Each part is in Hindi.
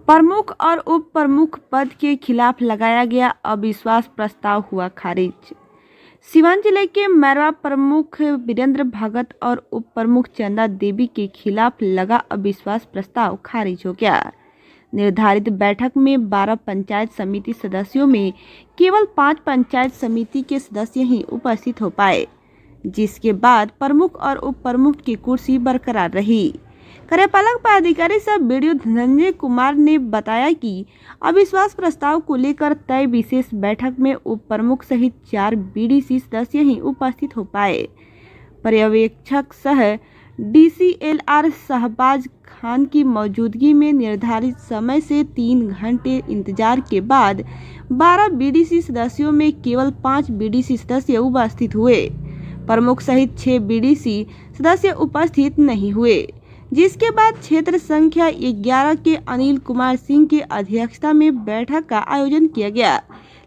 प्रमुख और उप प्रमुख पद के खिलाफ लगाया गया अविश्वास प्रस्ताव हुआ खारिज। सिवान जिले के मैरवा प्रमुख वीरेंद्र भगत और उप प्रमुख चंदा देवी के खिलाफ लगा अविश्वास प्रस्ताव खारिज हो गया। निर्धारित बैठक में 12 पंचायत समिति सदस्यों में केवल 5 पंचायत समिति के सदस्य ही उपस्थित हो पाए, जिसके बाद प्रमुख और उप प्रमुख की कुर्सी बरकरार रही। कार्यपालक पदाधिकारी सब वीडियो धनंजय कुमार ने बताया कि अविश्वास प्रस्ताव को लेकर तय विशेष बैठक में उप प्रमुख सहित 4 बीडीसी सदस्य ही उपस्थित हो पाए। पर्यवेक्षक सह डीसीएलआर शहबाज खान की मौजूदगी में निर्धारित समय से 3 घंटे इंतजार के बाद 12 बीडीसी सदस्यों में केवल 5 बीडीसी सदस्य उपस्थित हुए। प्रमुख सहित 6 बीडीसी सदस्य उपस्थित नहीं हुए, जिसके बाद क्षेत्र संख्या 11 के अनिल कुमार सिंह की अध्यक्षता में बैठक का आयोजन किया गया,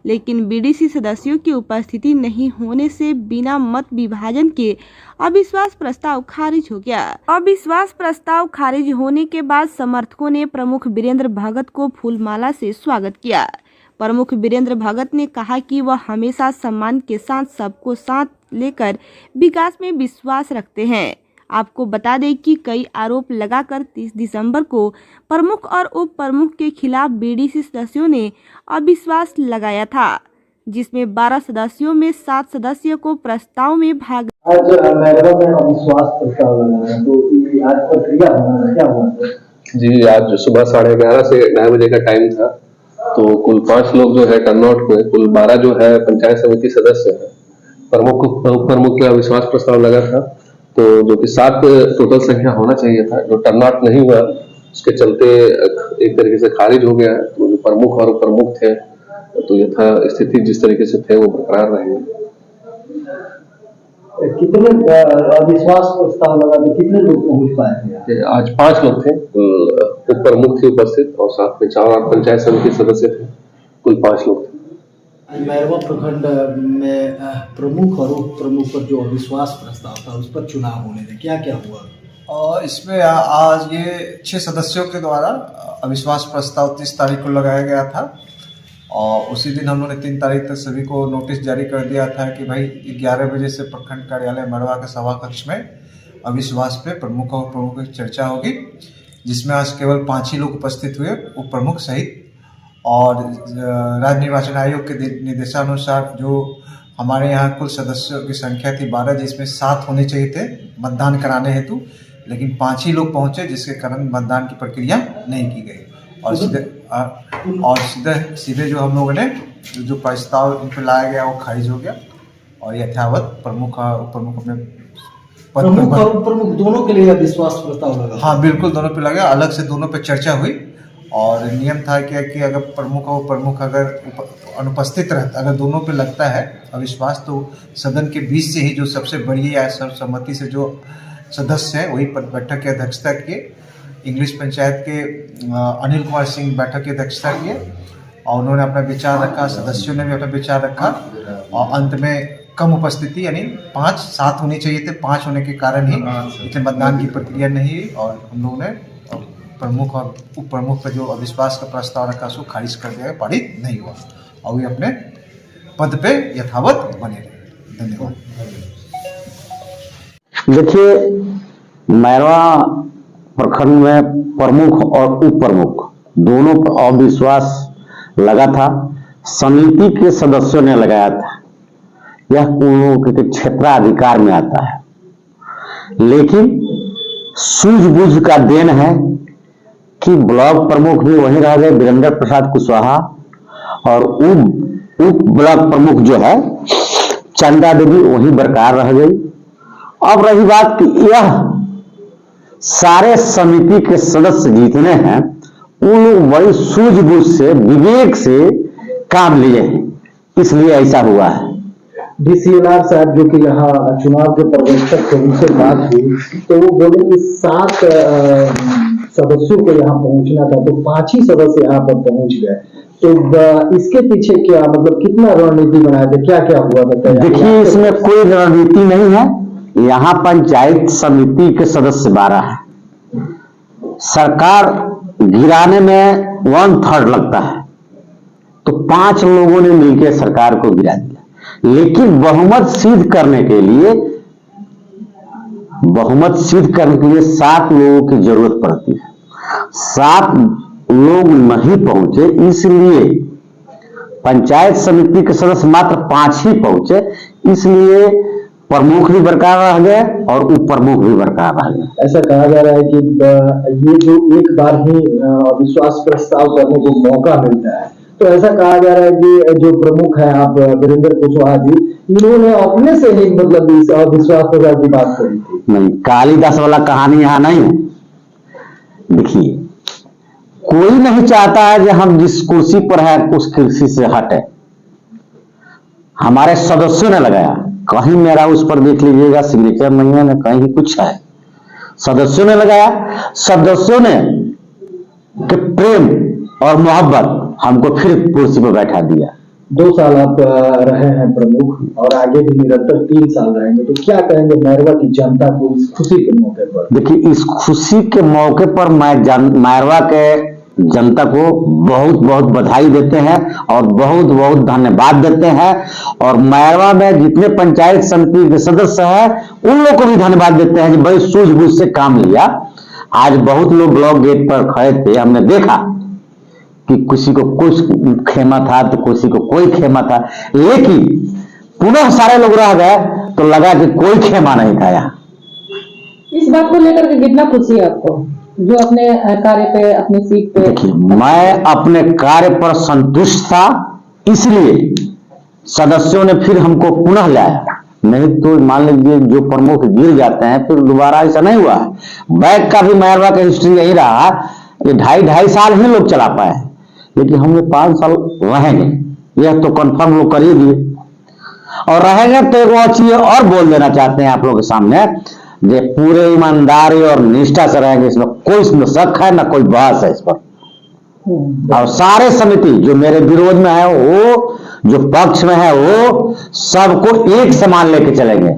लेकिन बीडीसी सदस्यों की उपस्थिति नहीं होने से बिना मत विभाजन के अविश्वास प्रस्ताव खारिज हो गया। अविश्वास प्रस्ताव खारिज होने के बाद समर्थकों ने प्रमुख वीरेंद्र भगत को फूलमाला से स्वागत किया। प्रमुख वीरेंद्र भगत ने कहा कि वह हमेशा सम्मान के साथ सबको साथ लेकर विकास में विश्वास रखते हैं। आपको बता दें कि कई आरोप लगाकर 30 दिसंबर को प्रमुख और उप प्रमुख के खिलाफ बीडीसी सदस्यों ने अविश्वास लगाया था, जिसमें 12 सदस्यों में 7 सदस्यों को प्रस्ताव में भाग आज मैरवा में अविश्वास प्रस्ताव लगा है, तो आज प्रक्रिया होना क्या हुआ? जी, आज सुबह 11:30 से 9 बजे का टाइम था। तो कुल 5 लोग जो है टर्न आउट हुए। कुल 12 जो है पंचायत समिति सदस्य है। प्रमुख उप प्रमुख का अविश्वास प्रस्ताव लगा था, तो जो कि 7 टोटल संख्या होना चाहिए था, जो टर्न आउट नहीं हुआ, उसके चलते एक तरीके से खारिज हो गया है। तो जो प्रमुख और उप प्रमुख थे, तो यथा स्थिति जिस तरीके से थे वो बरकरार रहेंगे। कितने अविश्वास प्रस्ताव लगा तो कितने लोग पहुंच पाए थे? आज 5 लोग थे। उप प्रमुख थे उपस्थित और साथ में 4 पंचायत समिति सदस्य थे। कुल 5 लोग थे। मैरवा प्रखंड में प्रमुख और उप प्रमुख पर जो अविश्वास प्रस्ताव था, उस पर चुनाव होने थे, क्या क्या हुआ? और इसमें आज ये 6 सदस्यों के द्वारा अविश्वास प्रस्ताव 30 तारीख को लगाया गया था। और उसी दिन हम लोगों ने 3 तारीख तक सभी को नोटिस जारी कर दिया था कि भाई 11 बजे से प्रखंड कार्यालय मरवा के सभा कक्ष में अविश्वास पे प्रमुख और प्रमुख की चर्चा होगी, जिसमें आज केवल 5 ही लोग उपस्थित हुए, उप प्रमुख सहित। और राज्य निर्वाचन आयोग के निर्देशानुसार जो हमारे यहाँ कुल सदस्यों की संख्या थी 12, जिसमें 7 होने चाहिए थे मतदान कराने हेतु, लेकिन 5 ही लोग पहुँचे, जिसके कारण मतदान की प्रक्रिया नहीं की गई। और सीधे जो हम लोगों ने जो प्रस्ताव इन पर लाया गया वो खारिज हो गया। और यथावत प्रमुख और उप प्रमुख अपने प्रमुख और उप प्रमुख दोनों के लिए विश्वास प्रस्ताव लगा? हाँ, बिल्कुल, दोनों पे लगा। अलग से दोनों पे चर्चा हुई और नियम था कि अगर प्रमुख और उप प्रमुख अगर अनुपस्थित रहता, अगर दोनों पे लगता है अविश्वास, तो सदन के बीच से ही जो सबसे बड़ी या सर्वसम्मति से जो सदस्य है वही बैठक की अध्यक्षता किए। इंग्लिश पंचायत के अनिल कुमार सिंह बैठक की अध्यक्षता किए और उन्होंने अपना विचार रखा, सदस्यों ने भी अपना विचार रखा। और अंत में कम उपस्थिति यानी 7 होने चाहिए थे, 5 होने के कारण ही इतने मतदान की प्रक्रिया नहीं हुई। और हम लोगों ने प्रमुख और उप प्रमुख पर जो अविश्वास का प्रस्ताव रखा उसको खारिज कर दिया, पारित नहीं हुआ और वे अपने पद पे यथावत बने रहे। धन्यवाद। देखिए, मैरवा प्रखंड में प्रमुख और उप प्रमुख दोनों पर अविश्वास लगा था। समिति के सदस्यों ने लगाया था। यह उन के क्षेत्राधिकार में आता है, लेकिन सूझबूझ का देन है कि ब्लॉक प्रमुख भी वहीं रह गए, वीरेंद्र प्रसाद कुशवाहा, और उप ब्लॉक प्रमुख जो है चंदा देवी वहीं बरकरार रह गई। अब रही बात कि यह सारे समिति के सदस्य जितने हैं उन लोग बड़ी सूझबूझ से, विवेक से काम लिए हैं, इसलिए ऐसा हुआ है। डीसीएलआर साहब जो कि यहाँ चुनाव के पर्यवेक्षक थे, उनसे बात हुई तो वो बोले कि 7 सदस्यों को यहाँ पहुंचना था, तो 5 ही सदस्य यहाँ पर पहुंच गए। तो इसके पीछे क्या मतलब कितना रणनीति बनाया था, क्या क्या हुआ था? देखिए, इसमें कोई रणनीति नहीं है। यहाँ पंचायत समिति के सदस्य 12 है। सरकार गिराने में 1/3 लगता है, तो 5 लोगों ने मिलकर सरकार को गिरा दिया। लेकिन बहुमत सिद्ध करने के लिए 7 लोगों की जरूरत पड़ती है। 7 लोग नहीं पहुंचे, इसलिए पंचायत समिति के सदस्य मात्र 5 ही पहुंचे, इसलिए प्रमुख भी बरकरार रह गए और उप प्रमुख भी बरकरार रह गए। ऐसा कहा जा रहा है कि ये जो एक बार ही विश्वास प्रस्ताव करने को मौका मिलता है, तो ऐसा कहा जा रहा है कि जो प्रमुख है आप वीरेंद्र कुशवाहा जी, इन्होंने अपने से ही मतलब इस अविश्वास प्रस्ताव की बात करी थी। नहीं, कालिदास वाला कहानी यहां नहीं है। देखिए, कोई नहीं चाहता है कि हम जिस कुर्सी पर है उस कुर्सी से हटे। हमारे सदस्यों ने लगाया, कहीं मेरा उस पर देख लीजिएगा सिग्नेचर नहीं है, न कहीं कुछ है, सदस्यों ने लगाया। सदस्यों ने के प्रेम और मोहब्बत हमको फिर कुर्सी पर बैठा दिया। 2 साल आप रहे हैं प्रमुख और आगे भी निरंतर 3 साल रहेंगे, तो क्या कहेंगे मैरवा की जनता को इस खुशी के मौके पर? देखिए, इस खुशी के मौके पर मैं मैरवा के जनता को बहुत बहुत बधाई देते हैं और बहुत बहुत धन्यवाद देते हैं, और मैरवा में जितने पंचायत समिति के सदस्य हैं उन लोगों को भी धन्यवाद देते हैं कि बड़ी सूझबूझ से काम लिया। आज बहुत लोग ब्लॉक गेट पर खड़े थे, हमने देखा कि किसी को कुछ खेमा था तो किसी को कोई खेमा था, लेकिन पुनः सारे लोग रह गए तो लगा कि कोई खेमा नहीं था यहाँ। इस बात को लेकर के कितना खुशी है आपको, जो अपने कार्य पे, अपनी सीट पे? देखिए, मैं अपने कार्य पर संतुष्ट था, इसलिए सदस्यों ने फिर हमको पुनः लाया। नहीं तो मान लीजिए जो प्रमुख गिर जाते हैं फिर दोबारा ऐसा नहीं हुआ। बैक का भी मैरवा का हिस्ट्री यही रहा, ये 2.5 साल ही लोग चला पाए, लेकिन हमने 5 साल रहेंगे, यह तो कंफर्म लोग कर ही दिए। और रहेंगे तो एक चीज और बोल देना चाहते हैं आप लोगों के सामने, जे पूरे ईमानदारी और निष्ठा से रहेंगे, इसमें कोई शक है ना कोई बहस है इस पर। और सारे समिति जो मेरे विरोध में है वो, जो पक्ष में है वो, सबको एक समान लेके चलेंगे।